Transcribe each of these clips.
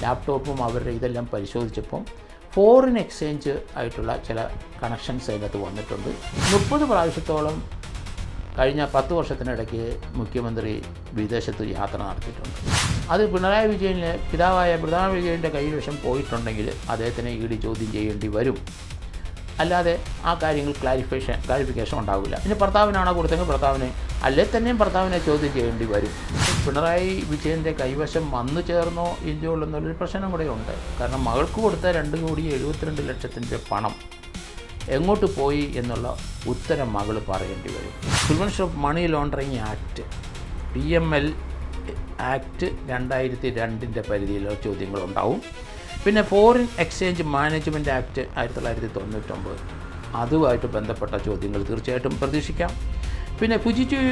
ലാപ്ടോപ്പും അവരുടെ ഇതെല്ലാം പരിശോധിച്ചപ്പം ഫോറിൻ എക്സ്ചേഞ്ച് ആയിട്ടുള്ള ചില കണക്ഷൻസ് അതിനകത്ത് വന്നിട്ടുണ്ട്. 30 പ്രാവശ്യത്തോളം കഴിഞ്ഞ 10 വർഷത്തിനിടയ്ക്ക് മുഖ്യമന്ത്രി വിദേശത്ത് യാത്ര നടത്തിയിട്ടുണ്ട്. അത് പിണറായി വിജയന് പിതാവായ പിണറായി വിജയൻ്റെ കൈവശം പോയിട്ടുണ്ടെങ്കിൽ അദ്ദേഹത്തിനെ ഇഡി ചോദ്യം ചെയ്യേണ്ടി വരും. അല്ലാതെ ആ കാര്യങ്ങൾ ക്ലാരിഫിക്കേഷൻ ഉണ്ടാവില്ല. ഇനി ഭർത്താവിനാണോ കൊടുത്തെങ്കിൽ ഭർത്താവിനെ, അല്ലെ തന്നെയും ഭർത്താവിനെ ചോദ്യം ചെയ്യേണ്ടി വരും. പിണറായി വിജയൻ്റെ കൈവശം വന്നു ചേർന്നോ ഇല്ലയോ എന്നുള്ളൊരു പ്രശ്നം കൂടെ ഉണ്ട്. കാരണം മകൾക്ക് കൊടുത്ത 2,72,00,000 പണം എങ്ങോട്ട് പോയി എന്നുള്ള ഉത്തരം മകൾ പറയേണ്ടി വരും. Prevention of money laundering act PML act 2002 പരിധിയിലുള്ള ചോദ്യങ്ങളുണ്ടാവും. പിന്നെ ഫോറിൻ എക്സ്ചേഞ്ച് മാനേജ്മെൻറ്റ് ആക്ട് 1999 അതുമായിട്ട് ബന്ധപ്പെട്ട ചോദ്യങ്ങൾ തീർച്ചയായിട്ടും പ്രതീക്ഷിക്കാം. പിന്നെ ഫുജിറ്റീവ്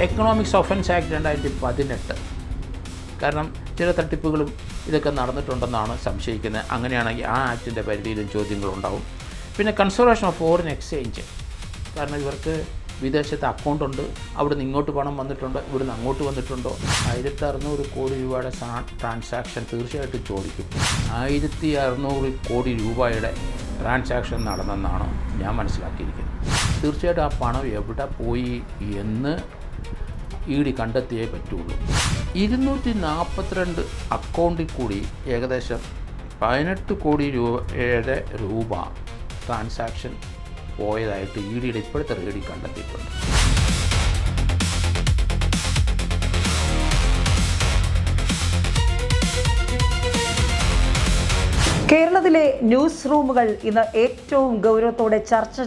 എക്കണോമിക്സ് ഒഫൻസ് ആക്ട് 2018, കാരണം ചില തട്ടിപ്പുകളും ഇതൊക്കെ നടന്നിട്ടുണ്ടെന്നാണ് സംശയിക്കുന്നത്. അങ്ങനെയാണെങ്കിൽ ആ ആക്ടിൻ്റെ പരിധിയിലും ചോദ്യങ്ങളുണ്ടാവും. പിന്നെ കൺസർവേഷൻ ഓഫ് ഫോറിൻ എക്സ്ചേഞ്ച്, കാരണം ഇവർക്ക് വിദേശത്ത് അക്കൗണ്ടുണ്ട്, അവിടുന്ന് ഇങ്ങോട്ട് പണം വന്നിട്ടുണ്ട്, ഇവിടുന്ന് അങ്ങോട്ട് വന്നിട്ടുണ്ടോ. 1,600 കോടി രൂപയുടെ ട്രാൻസാക്ഷൻ തീർച്ചയായിട്ടും ചോദിക്കും. 1,600 കോടി രൂപയുടെ ട്രാൻസാക്ഷൻ നടന്നെന്നാണ് ഞാൻ മനസ്സിലാക്കിയിരിക്കുന്നത്. തീർച്ചയായിട്ടും ആ പണം എവിടെ പോയി എന്ന് ഇഡി കണ്ടെത്തിയേ പറ്റുള്ളൂ. 242 അക്കൗണ്ടിൽ കൂടി ഏകദേശം 18 കോടി രൂപയുടെ ട്രാൻസാക്ഷൻ പോയതായിട്ട് ഇഡിയുടെ ഇപ്പോഴത്തെ റെയ്ഡിൽ കണ്ടെത്തിയിട്ടുണ്ട്. കേരളത്തിലെ ന്യൂസ് റൂമുകൾ ഇന്ന് ഏറ്റവും ഗൗരവത്തോടെ ചർച്ച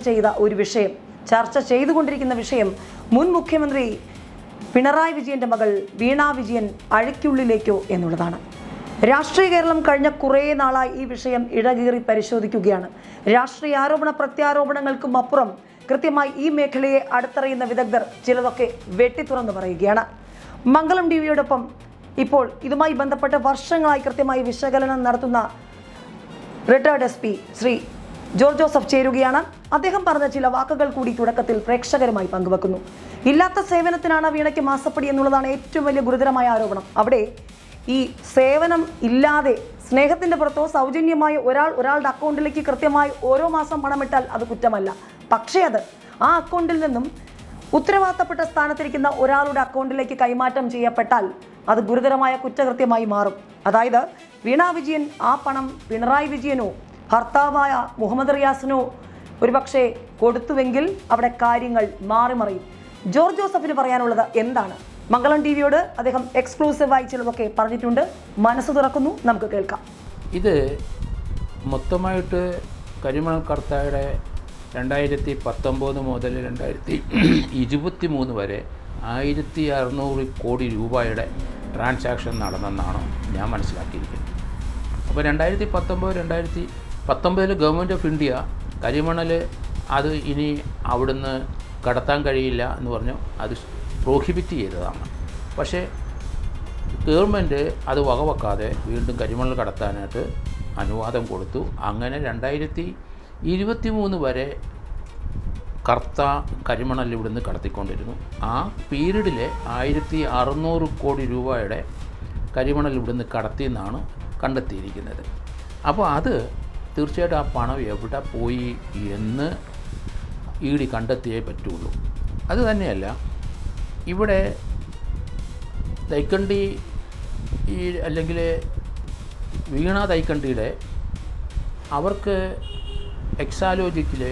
ചെയ്തുകൊണ്ടിരിക്കുന്ന വിഷയം മുൻ മുഖ്യമന്ത്രി പിണറായി വിജയന്റെ മകൾ വീണ വിജയൻ അഴിക്കുള്ളിലേക്കോ എന്നുള്ളതാണ്. രാഷ്ട്രീയ കേരളം കഴിഞ്ഞ കുറേ നാളായി ഈ വിഷയം ഇഴകീറി പരിശോധിക്കുകയാണ്. രാഷ്ട്രീയ ആരോപണ പ്രത്യാരോപണങ്ങൾക്കും അപ്പുറം കൃത്യമായി ഈ മേഖലയെ അടുത്തറിയുന്ന വിദഗ്ധർ ചിലതൊക്കെ വെട്ടിത്തുറന്ന് പറയുകയാണ്. മംഗളം ടിവിയോടൊപ്പം ഇപ്പോൾ ഇതുമായി ബന്ധപ്പെട്ട് വർഷങ്ങളായി കൃത്യമായി വിശകലനം നടത്തുന്ന retired SP Shri George Joseph ചേരുകയാണ്. അദ്ദേഹം പറഞ്ഞ ചില വാക്കുകൾ കൂടി തുടക്കത്തിൽ പ്രേക്ഷകരുമായി പങ്കുവെക്കുന്നു. ഇല്ലാത്ത സേവനത്തിനാണ് വീണയ്ക്ക് മാസപ്പടി എന്നുള്ളതാണ് ഏറ്റവും വലിയ ഗുരുതരമായ ആരോപണം. അവിടെ ഈ സേവനം ഇല്ലാതെ സ്നേഹത്തിൻ്റെ പുറത്തോ സൗജന്യമായി ഒരാളുടെ അക്കൗണ്ടിലേക്ക് കൃത്യമായി ഓരോ മാസം പണമിട്ടാൽ അത് കുറ്റമല്ല. പക്ഷേ അത് ആ അക്കൗണ്ടിൽ നിന്നും ഉത്തരവാദിത്തപ്പെട്ട സ്ഥാനത്തിരിക്കുന്ന ഒരാളുടെ അക്കൗണ്ടിലേക്ക് കൈമാറ്റം ചെയ്യപ്പെട്ടാൽ അത് ഗുരുതരമായ കുറ്റകൃത്യമായി മാറും. അതായത് വീണ വിജയൻ ആ പണം പിണറായി വിജയനോ ഭർത്താവായ മുഹമ്മദ് റിയാസിനോ ഒരുപക്ഷെ കൊടുത്തുവെങ്കിൽ അവിടെ കാര്യങ്ങൾ മാറിമറിയും. ജോർജ് ജോസഫിന് പറയാനുള്ളത് എന്താണ്? മംഗളം ടിവിയോട് അദ്ദേഹം എക്സ്ക്ലൂസീവായി ചിലതൊക്കെ പറഞ്ഞിട്ടുണ്ട്. മനസ്സ് തുറക്കുന്നു, നമുക്ക് കേൾക്കാം. ഇത് മൊത്തമായിട്ട് കരിമണൽ കർത്തായുടെ 2019 മുതൽ 2023 വരെ 1,600 കോടി രൂപയുടെ ട്രാൻസാക്ഷൻ നടന്നെന്നാണ് ഞാൻ മനസ്സിലാക്കിയിരിക്കുന്നത്. അപ്പോൾ 2019 ഗവൺമെൻറ് ഓഫ് ഇന്ത്യ കരിമണൽ അത് ഇനി അവിടുന്ന് കടത്താൻ കഴിയില്ല എന്ന് പറഞ്ഞു അത് പ്രോഹിബിറ്റ് ചെയ്തതാണ്. പക്ഷേ ഗവൺമെൻറ് അത് വകവെക്കാതെ വീണ്ടും കരിമണൽ കടത്താനായിട്ട് അനുവാദം കൊടുത്തു. അങ്ങനെ 2023 വരെ കർത്ത കരിമണൽ ഇവിടുന്ന് കടത്തിക്കൊണ്ടിരുന്നു. ആ പീരീഡിൽ 1,600 കോടി രൂപയുടെ കരിമണൽ ഇവിടുന്ന് കടത്തിയെന്നാണ് കണ്ടെത്തിയിരിക്കുന്നത്. അപ്പോൾ അത് തീർച്ചയായിട്ടും ആ പണം എവിടെ പോയി എന്ന് ഇഡി കണ്ടെത്തിയേ പറ്റുള്ളൂ. അതുതന്നെയല്ല, ഇവിടെ തൈക്കണ്ടി അല്ലെങ്കിൽ വീണ തൈക്കണ്ടിയുടെ അവർക്ക് എക്സാലോജിക്കിൽ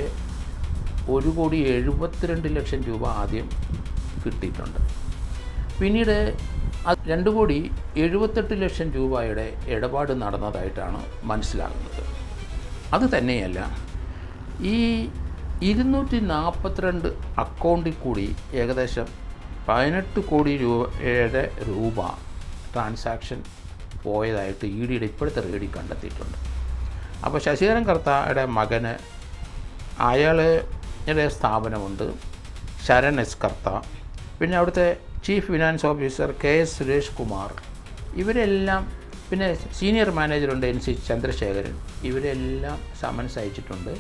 1,72,00,000 രൂപ ആദ്യം കിട്ടിയിട്ടുണ്ട്. പിന്നീട് 2,78,00,000 രൂപയുടെ ഇടപാട് നടന്നതായിട്ടാണ് മനസ്സിലാകുന്നത്. അത് തന്നെയല്ല, ഈ 242 അക്കൗണ്ടിൽ കൂടി ഏകദേശം 18 കോടി രൂപയുടെ ട്രാൻസാക്ഷൻ പോയതായിട്ട് ഇഡിയുടെ ഇപ്പോഴത്തെ റെയ്ഡിൽ കണ്ടെത്തിയിട്ടുണ്ട്. അപ്പോൾ ശശിധരൻ കർത്തയുടെ മകന് അയാളുടെ സ്ഥാപനമുണ്ട്, ശരൺ എസ് കർത്ത, പിന്നെ അവിടുത്തെ chief finance officer KS Suresh Kumar, ഇവരെല്ലാം, പിന്നെ സീനിയർ മാനേജറുണ്ട് NC ചന്ദ്രശേഖരൻ, ഇവരെല്ലാം സമൻസ് അയച്ചിട്ടുണ്ട്.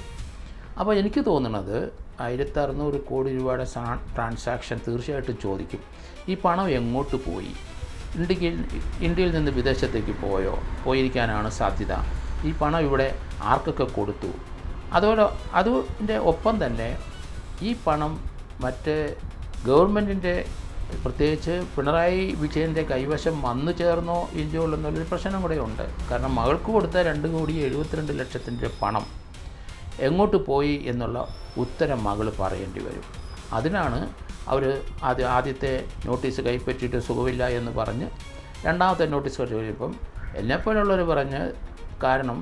അപ്പോൾ എനിക്ക് തോന്നുന്നത് 1,600 കോടി രൂപയുടെ ട്രാൻസാക്ഷൻ തീർച്ചയായിട്ടും ചോദിക്കും. ഈ പണം എങ്ങോട്ട് പോയി? ഇന്ത്യയിൽ നിന്ന് വിദേശത്തേക്ക് പോയിരിക്കാനാണ് സാധ്യത. ഈ പണം ഇവിടെ ആർക്കൊക്കെ കൊടുത്തു? അതിൻ്റെ ഒപ്പം തന്നെ ഈ പണം മറ്റ് ഗവൺമെൻറ്റിൻ്റെ, പ്രത്യേകിച്ച് പിണറായി വിജയൻ്റെ കൈവശം വന്നു ചേർന്നോ ഇല്ലയോ എന്നുള്ളൊരു പ്രശ്നം കൂടെ ഉണ്ട്. കാരണം മകൾക്ക് കൊടുത്ത 2,72,00,000 പണം എങ്ങോട്ട് പോയി എന്നുള്ള ഉത്തരം മകൾ പറയേണ്ടി വരും. അതിനാണ് അവർ ആദ്യത്തെ നോട്ടീസ് കൈപ്പറ്റിയിട്ട് സുഖമില്ല എന്ന് പറഞ്ഞ് രണ്ടാമത്തെ നോട്ടീസ് കഴിയുമ്പം എന്നെപ്പോലുള്ളവർ പറഞ്ഞ്, കാരണം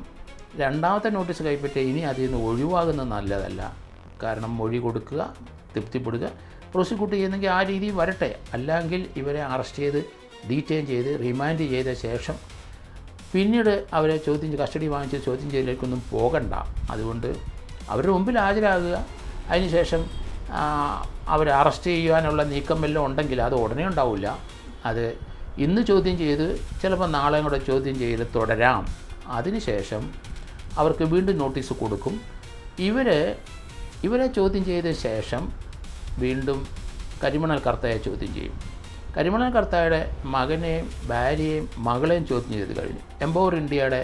രണ്ടാമത്തെ നോട്ടീസ് കൈപ്പറ്റി ഇനി അതിൽ നിന്ന് ഒഴിവാകുന്നത് നല്ലതല്ല. കാരണം മൊഴി കൊടുക്കുക, തൃപ്തിപ്പെടുക, പ്രോസിക്യൂട്ട് ചെയ്യുന്നെങ്കിൽ ആ രീതി വരട്ടെ. അല്ലെങ്കിൽ ഇവരെ അറസ്റ്റ് ചെയ്ത് ഡീറ്റെയിൻ ചെയ്ത് റിമാൻഡ് ചെയ്ത ശേഷം പിന്നീട് അവരെ കസ്റ്റഡി വാങ്ങിച്ച് ചോദ്യം ചെയ്യലേക്കൊന്നും പോകണ്ട. അതുകൊണ്ട് അവരുടെ മുമ്പിൽ ഹാജരാകുക. അതിനുശേഷം അവരെ അറസ്റ്റ് ചെയ്യാനുള്ള നീക്കം വല്ലതും ഉണ്ടെങ്കിൽ അത് ഉടനെ ഉണ്ടാവില്ല. അത് ഇന്ന് ചോദ്യം ചെയ്ത് ചിലപ്പോൾ നാളെ കൂടെ ചോദ്യം ചെയ്ത് തുടരാം. അതിനുശേഷം അവർക്ക് വീണ്ടും നോട്ടീസ് കൊടുക്കും. ഇവരെ ചോദ്യം ചെയ്ത ശേഷം വീണ്ടും കരിമണൽ കർത്തയെ ചോദ്യം ചെയ്യും. കരിമണൽ കർത്തയുടെ മകനെയും ഭാര്യയെയും മകളെയും ചോദ്യം ചെയ്ത് കഴിഞ്ഞു. എംപവർ ഇന്ത്യയുടെ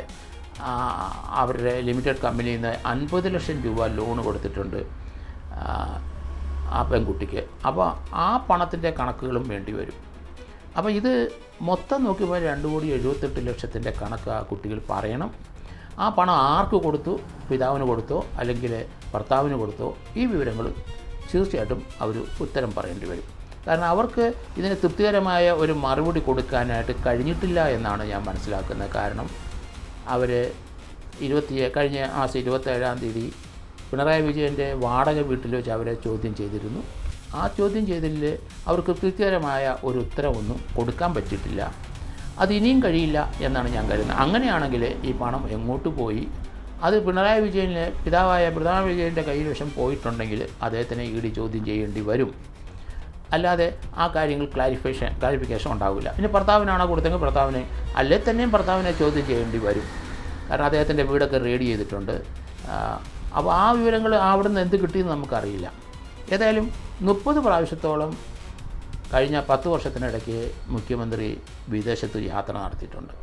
അവരുടെ ലിമിറ്റഡ് കമ്പനിയിൽ നിന്ന് 50 ലക്ഷം രൂപ ലോൺ കൊടുത്തിട്ടുണ്ട് ആ പെൺകുട്ടിക്ക്. അപ്പോൾ ആ പണത്തിൻ്റെ കണക്കുകളും വേണ്ടി വരും. അപ്പോൾ ഇത് മൊത്തം നോക്കിയപ്പോൾ 2,78,00,000 കണക്ക് ആ കുട്ടികൾ പറയണം. ആ പണം ആർക്ക് കൊടുത്തു, പിതാവിന് കൊടുത്തോ അല്ലെങ്കിൽ ഭർത്താവിന് കൊടുത്തോ, ഈ വിവരങ്ങൾ തീർച്ചയായിട്ടും അവർ ഉത്തരം പറയേണ്ടി വരും. കാരണം അവർക്ക് ഇതിന് തൃപ്തികരമായ ഒരു മറുപടി കൊടുക്കാനായിട്ട് കഴിഞ്ഞിട്ടില്ല എന്നാണ് ഞാൻ മനസ്സിലാക്കുന്നത്. കാരണം അവർ കഴിഞ്ഞ മാസം 27-ാം തീയതി പിണറായി വിജയൻ്റെ വാടക വീട്ടിൽ വെച്ച് അവരെ ചോദ്യം ചെയ്തിരുന്നു. ആ ചോദ്യം ചെയ്തതിൽ അവർക്ക് തൃപ്തികരമായ ഒരു ഉത്തരവൊന്നും കൊടുക്കാൻ പറ്റിയിട്ടില്ല. അത് ഇനിയും കഴിയില്ല എന്നാണ് ഞാൻ കരുതുന്നത്. അങ്ങനെയാണെങ്കിൽ ഈ പണം എങ്ങോട്ട് പോയി, അത് പിണറായി വിജയൻ്റെ കൈവശം പോയിട്ടുണ്ടെങ്കിൽ അദ്ദേഹത്തിനെ ഇടി ചോദ്യം ചെയ്യേണ്ടി വരും. അല്ലാതെ ആ കാര്യങ്ങൾ ക്ലാരിഫിക്കേഷൻ ഉണ്ടാവില്ല. ഇനി ഭർത്താവിനാണോ കൊടുത്തെങ്കിൽ ഭർത്താവിനെ, അല്ലേ തന്നെയും ഭർത്താവിനെ ചോദ്യം ചെയ്യേണ്ടി വരും. കാരണം അദ്ദേഹത്തിൻ്റെ വീടൊക്കെ റെയ്ഡ് ചെയ്തിട്ടുണ്ട്. അപ്പോൾ ആ വിവരങ്ങൾ അവിടെ നിന്ന് എന്ത് കിട്ടിയെന്ന് നമുക്കറിയില്ല. ഏതായാലും 30 പ്രാവശ്യത്തോളം കഴിഞ്ഞ 10 വർഷത്തിനിടയ്ക്ക് മുഖ്യമന്ത്രി വിദേശത്ത് യാത്ര നടത്തിയിട്ടുണ്ട്.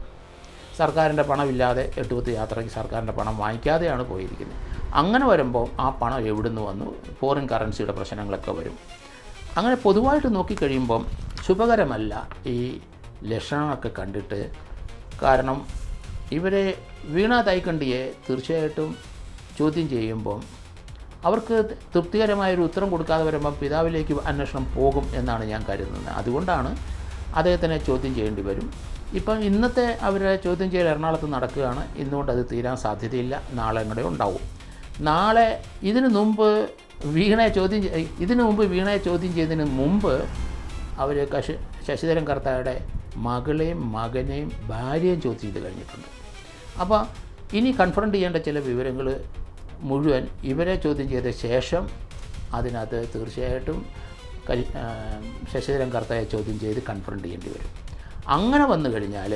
സർക്കാരിൻ്റെ പണമില്ലാതെ 8 യാത്രയ്ക്ക് സർക്കാരിൻ്റെ പണം വാങ്ങിക്കാതെയാണ് പോയിരിക്കുന്നത്. അങ്ങനെ വരുമ്പോൾ ആ പണം എവിടുന്ന് വന്നു, ഫോറിൻ കറൻസിയുടെ പ്രശ്നങ്ങളൊക്കെ വരും. അങ്ങനെ പൊതുവായിട്ട് നോക്കിക്കഴിയുമ്പം ശുഭകരമല്ല ഈ ലക്ഷണങ്ങളൊക്കെ കണ്ടിട്ട്. കാരണം ഇവരെ വീണ തൈക്കണ്ടിയെ തീർച്ചയായിട്ടും ചോദ്യം ചെയ്യുമ്പം അവർക്ക് തൃപ്തികരമായൊരു ഉത്തരം കൊടുക്കാതെ വരുമ്പം പിതാവിലേക്ക് അന്വേഷണം പോകും എന്നാണ് ഞാൻ കരുതുന്നത്. അതുകൊണ്ടാണ് അദ്ദേഹത്തിനെ ചോദ്യം ചെയ്യേണ്ടി വരും. ഇപ്പം ഇന്നത്തെ അവരെ ചോദ്യം ചെയ്യൽ എറണാകുളത്ത് നടക്കുകയാണ്. ഇന്നുകൊണ്ട് അത് തീരാൻ സാധ്യതയില്ല. നാളെ കൂടെ ഉണ്ടാവും. നാളെ ഇതിനു മുമ്പ് വീണയെ ചോദ്യം ചെയ്തതിന് മുമ്പ് അവർ ശശിധരൻ കർത്തായുടെ മകളെയും മകനെയും ഭാര്യയും ചോദ്യം ചെയ്ത് കഴിഞ്ഞിട്ടുണ്ട്. അപ്പോൾ ഇനി കൺഫ്രണ്ട് ചെയ്യേണ്ട ചില വിവരങ്ങൾ മുഴുവൻ ഇവരെ ചോദ്യം ചെയ്ത ശേഷം അതിനകത്ത് തീർച്ചയായിട്ടും ശശിധരൻ കർത്തായെ ചോദ്യം ചെയ്ത് കൺഫ്രണ്ട് ചെയ്യേണ്ടി വരും. അങ്ങനെ വന്നു കഴിഞ്ഞാൽ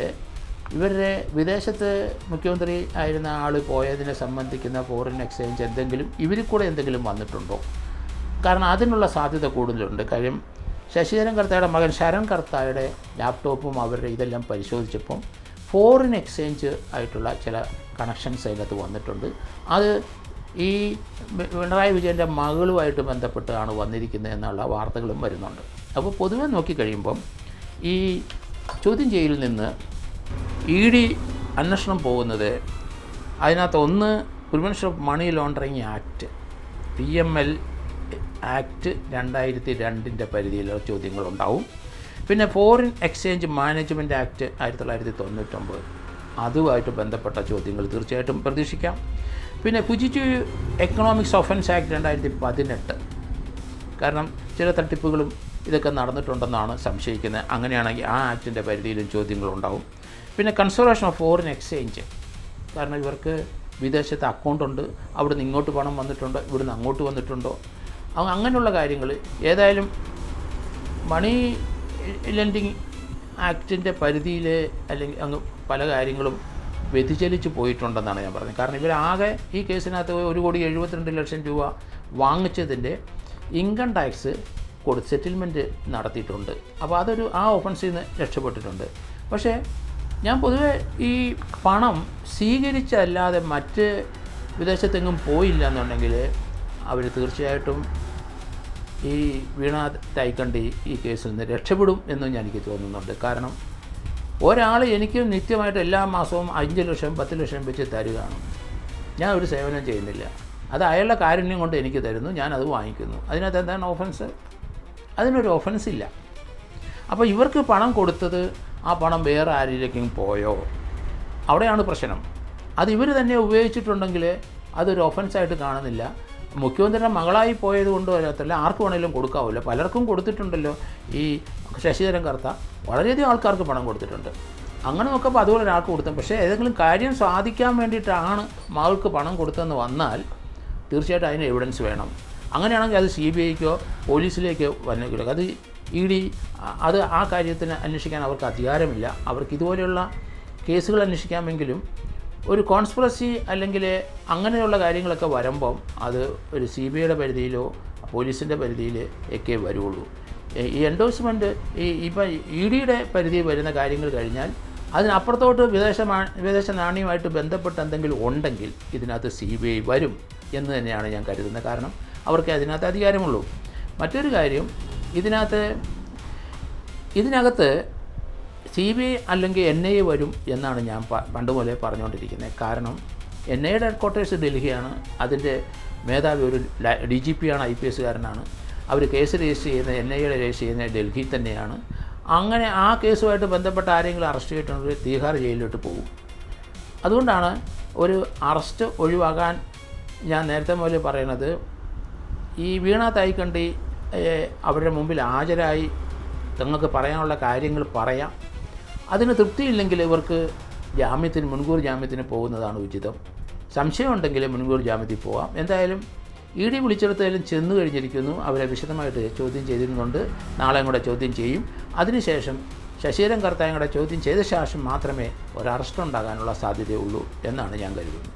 ഇവരുടെ വിദേശത്ത് മുഖ്യമന്ത്രി ആയിരുന്ന ആൾ പോയതിനെ സംബന്ധിക്കുന്ന ഫോറിൻ എക്സ്ചേഞ്ച് ഇവരിൽ കൂടെ എന്തെങ്കിലും വന്നിട്ടുണ്ടോ? കാരണം അതിനുള്ള സാധ്യത കൂടുതലുണ്ട്. കാര്യം ശശിധരൻ കർത്തായുടെ മകൻ ശരൺ കർത്തായുടെ ലാപ്ടോപ്പും അവരുടെ ഇതെല്ലാം പരിശോധിച്ചപ്പം ഫോറിൻ എക്സ്ചേഞ്ച് ആയിട്ടുള്ള ചില കണക്ഷൻസ് അതിനകത്ത് വന്നിട്ടുണ്ട്. അത് ഈ പിണറായി വിജയൻ്റെ മകളുമായിട്ട് ബന്ധപ്പെട്ടാണ് വന്നിരിക്കുന്നത് എന്നുള്ള വാർത്തകളും വരുന്നുണ്ട്. അപ്പോൾ പൊതുവെ നോക്കിക്കഴിയുമ്പം ഈ ചോദ്യം ചെയ്യലിൽ നിന്ന് ED അന്വേഷണം പോകുന്നത് അതിനകത്ത് ഒന്ന് prevention of money laundering act PML act 2002 പരിധിയിലുള്ള ചോദ്യങ്ങളുണ്ടാവും. പിന്നെ ഫോറിൻ എക്സ്ചേഞ്ച് മാനേജ്മെൻറ്റ് ആക്ട് 1999 അതുമായിട്ട് ബന്ധപ്പെട്ട ചോദ്യങ്ങൾ തീർച്ചയായിട്ടും പ്രതീക്ഷിക്കാം. പിന്നെ ഫുജിറ്റീവ് എക്കണോമിക്സ് ഒഫൻസ് ആക്ട് 2018, കാരണം ചില തട്ടിപ്പുകളും ഇതൊക്കെ നടന്നിട്ടുണ്ടെന്നാണ് സംശയിക്കുന്നത്. അങ്ങനെയാണെങ്കിൽ ആ ആക്ടിൻ്റെ പരിധിയിലും ചോദ്യങ്ങളുണ്ടാവും. പിന്നെ കൺസർവേഷൻ ഓഫ് ഫോറിൻ എക്സ്ചേഞ്ച്, കാരണം ഇവർക്ക് വിദേശത്ത് അക്കൗണ്ടുണ്ട്, അവിടുന്ന് ഇങ്ങോട്ട് പണം വന്നിട്ടുണ്ടോ, ഇവിടുന്ന് അങ്ങോട്ട് വന്നിട്ടുണ്ടോ, അങ്ങനെയുള്ള കാര്യങ്ങൾ. ഏതായാലും മണി ലെൻഡിങ് ആക്ടിൻ്റെ പരിധിയിൽ അല്ലെങ്കിൽ അങ്ങ് പല കാര്യങ്ങളും വ്യതിചലിച്ച് പോയിട്ടുണ്ടെന്നാണ് ഞാൻ പറഞ്ഞത്. കാരണം ഇവരാകെ ഈ കേസിനകത്ത് 1,72,00,000 രൂപ വാങ്ങിച്ചതിൻ്റെ ഇൻകം ടാക്സ് സെറ്റിൽമെൻറ്റ് നടത്തിയിട്ടുണ്ട്. അപ്പോൾ അതൊരു ആ ഒഫൻസിൽ നിന്ന് രക്ഷപ്പെട്ടിട്ടുണ്ട്. പക്ഷേ ഞാൻ പൊതുവെ ഈ പണം സ്വീകരിച്ചല്ലാതെ മറ്റ് വിദേശത്തെങ്ങും പോയില്ല എന്നുണ്ടെങ്കിൽ അവർ തീർച്ചയായിട്ടും ഈ വീണ തൈക്കണ്ടി ഈ കേസിൽ നിന്ന് രക്ഷപ്പെടും എന്നും എനിക്ക് തോന്നുന്നുണ്ട്. കാരണം ഒരാൾ എനിക്ക് നിത്യമായിട്ട് എല്ലാ മാസവും 5 ലക്ഷം 10 ലക്ഷം വെച്ച് തരികയാണ്. ഞാൻ ഒരു സേവനം ചെയ്യുന്നില്ല, അത് അയാളുടെ കാരുണ്യം കൊണ്ട് എനിക്ക് തരുന്നു, ഞാനത് വാങ്ങിക്കുന്നു. അതിനകത്ത് എന്താണ് ഓഫൻസ്? അതിനൊരു ഒഫൻസ് ഇല്ല. അപ്പോൾ ഇവർക്ക് പണം കൊടുത്തത് ആ പണം വേറെ ആരിലേക്കും പോയോ, അവിടെയാണ് പ്രശ്നം. അത് ഇവർ തന്നെ ഉപയോഗിച്ചിട്ടുണ്ടെങ്കിൽ അതൊരു ഒഫൻസായിട്ട് കാണുന്നില്ല. മുഖ്യമന്ത്രിയുടെ മകളായി പോയത് കൊണ്ട് വരത്തില്ല, ആർക്ക് വേണമെങ്കിലും കൊടുക്കാവില്ല. പലർക്കും കൊടുത്തിട്ടുണ്ടല്ലോ. ഈ ശശിധരൻ കർത്ത വളരെയധികം ആൾക്കാർക്ക് പണം കൊടുത്തിട്ടുണ്ട്. അങ്ങനെ നോക്കുമ്പോൾ അതുപോലെ ഒരാൾക്ക് കൊടുത്തു. പക്ഷേ ഏതെങ്കിലും കാര്യം സാധിക്കാൻ വേണ്ടിയിട്ടാണ് മകൾക്ക് പണം കൊടുത്തതെന്ന് വന്നാൽ തീർച്ചയായിട്ടും അതിന് എവിഡൻസ് വേണം. അങ്ങനെയാണെങ്കിൽ അത് CBIക്കോ പോലീസിലേക്കോ വന്നെങ്കിലും അത് ED അത് ആ കാര്യത്തിന് അന്വേഷിക്കാൻ അവർക്ക് അധികാരമില്ല. അവർക്ക് ഇതുപോലെയുള്ള കേസുകൾ അന്വേഷിക്കാമെങ്കിലും ഒരു കോൺസ്പിറസി അല്ലെങ്കിൽ അങ്ങനെയുള്ള കാര്യങ്ങളൊക്കെ വരുമ്പം അത് ഒരു CBIയുടെ പരിധിയിലോ പോലീസിൻ്റെ പരിധിയിൽ ഒക്കെ വരുള്ളൂ. ഈ എൻഡോഴ്സ്മെൻറ്റ് ഇപ്പം EDയുടെ പരിധിയിൽ വരുന്ന കാര്യങ്ങൾ കഴിഞ്ഞാൽ അതിനപ്പുറത്തോട്ട് വിദേശ നാണ്യമായിട്ട് ബന്ധപ്പെട്ട് എന്തെങ്കിലും ഉണ്ടെങ്കിൽ ഇതിനകത്ത് CBI വരും എന്ന് തന്നെയാണ് ഞാൻ കരുതുന്നത്. കാരണം അവർക്ക് അതിനകത്ത് അധികാരമുള്ളൂ. മറ്റൊരു കാര്യം, ഇതിനകത്ത് CBI അല്ലെങ്കിൽ NIA വരും എന്നാണ് ഞാൻ പണ്ട് മുതലേ പറഞ്ഞുകൊണ്ടിരിക്കുന്നത്. കാരണം NIAയുടെ ഹെഡ്ക്വാർട്ടേഴ്സ് ഡൽഹിയാണ്. അതിൻ്റെ മേധാവി ഒരു DGP ആണ്, IPSകാരനാണ്. അവർ കേസ് രജിസ്റ്റർ ചെയ്യുന്നത് NIAയുടെ രജിസ്റ്റർ ചെയ്യുന്നത് ഡൽഹിയിൽ തന്നെയാണ്. അങ്ങനെ ആ കേസുമായിട്ട് ബന്ധപ്പെട്ട ആരെങ്കിലും അറസ്റ്റ് ചെയ്തിട്ടുണ്ടെങ്കിൽ തീഹാർ ജയിലിലോട്ട് പോകും. അതുകൊണ്ടാണ് ഒരു അറസ്റ്റ് ഒഴിവാകാൻ ഞാൻ നേരത്തെ മുതലേ പറയുന്നത്. ഈ വീണ തൈക്കണ്ടി അവരുടെ മുമ്പിൽ ഹാജരായി തങ്ങൾക്ക് പറയാനുള്ള കാര്യങ്ങൾ പറയാം. അതിന് തൃപ്തിയില്ലെങ്കിൽ ഇവർക്ക് മുൻകൂർ ജാമ്യത്തിന് പോകുന്നതാണ് ഉചിതം. സംശയമുണ്ടെങ്കിൽ മുൻകൂർ ജാമ്യത്തിൽ പോകാം. എന്തായാലും ED വിളിച്ചെടുത്തായാലും ചെന്നു കഴിഞ്ഞിരിക്കുന്നു. അവരെ വിശദമായിട്ട് ചോദ്യം ചെയ്തിരുന്നുണ്ട്. നാളെ കൂടെ ചോദ്യം ചെയ്യും. അതിനുശേഷം ശശിധരൻ കർത്തായും കൂടെ ചോദ്യം ചെയ്ത ശേഷം മാത്രമേ ഒരു അറസ്റ്റ് ഉണ്ടാകാനുള്ള സാധ്യതയുള്ളൂ എന്നാണ് ഞാൻ കരുതുന്നത്.